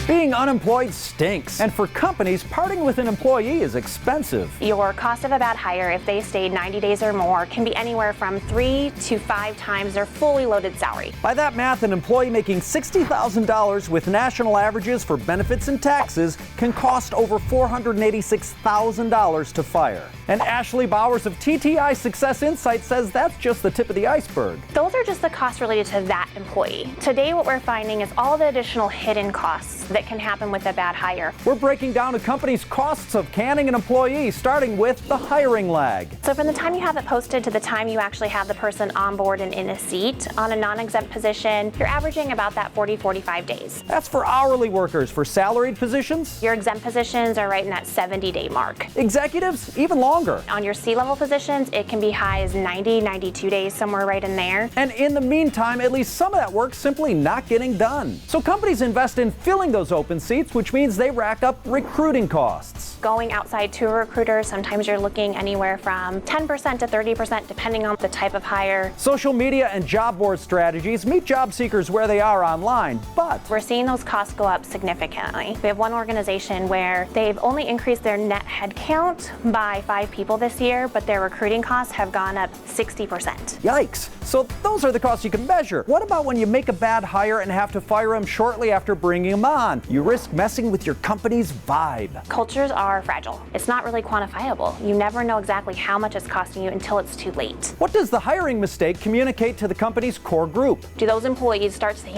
Being unemployed stinks, and for companies, parting with an employee is expensive. Your cost of a bad hire, if they stayed 90 days or more, can be anywhere from 3 to 5 times their fully loaded salary. By that math, an employee making $60,000 with national averages for benefits and taxes can cost over $486,000 to fire. And Ashley Bowers of TTI Success Insight says that's just the tip of the iceberg. Those are just the costs related to that employee. Today, what we're finding is all the additional hidden costs that can happen with a bad hire. We're breaking down a company's costs of canning an employee, starting with the hiring lag. So from the time you have it posted to the time you actually have the person on board and in a seat on a non-exempt position, you're averaging about that 40-45 days. That's for hourly workers. For salaried positions, Your exempt positions are right in that 70-day mark. executives, even longer. On your C-level positions, it can be high as 90-92 days, somewhere right in there. And in the meantime, at least some of that work's simply not getting done. So companies invest in filling those open seats, which means they rack up recruiting costs. Going outside to a recruiter, sometimes you're looking anywhere from 10% to 30%, depending on the type of hire. Social media and job board strategies meet job seekers where they are online, but We're seeing those costs go up significantly. We have one organization where they've only increased their net headcount by 5 people this year, but their recruiting costs have gone up 60%. yikes. So those are the costs you can measure. What about when you make a bad hire and have to fire him shortly after bringing him on? You risk messing with your company's vibe. Cultures are fragile. It's not really quantifiable. You never know exactly how much it's costing you until it's too late. What does the hiring mistake communicate to the company's core group? Do those employees start to say,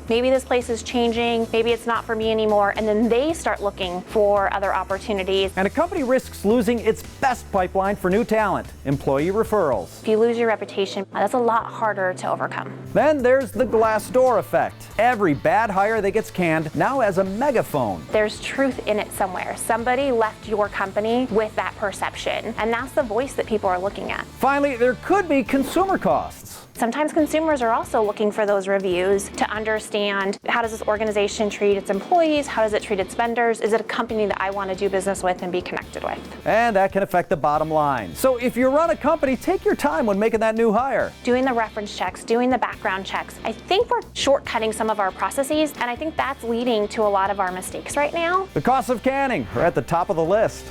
maybe this place is changing, maybe it's not for me anymore, and then they start looking for other opportunities. And a company risks losing its best pipeline for new talent, employee referrals. If you lose your reputation, that's a lot harder to overcome. Then there's the glass door effect. Every bad hire that gets canned now has a megaphone. There's truth in it somewhere. Somebody left your company with that perception, and that's the voice that people are looking at. Finally, there could be consumer costs. Sometimes consumers are also looking for those reviews to understand, how does this organization treat its employees? How does it treat its vendors? Is it a company that I want to do business with and be connected with? And that can affect the bottom line. So if you run a company, take your time when making that new hire. Doing the reference checks, doing the background checks. I think we're shortcutting some of our processes, and I think that's leading to a lot of our mistakes right now. The costs of canning are at the top of the list.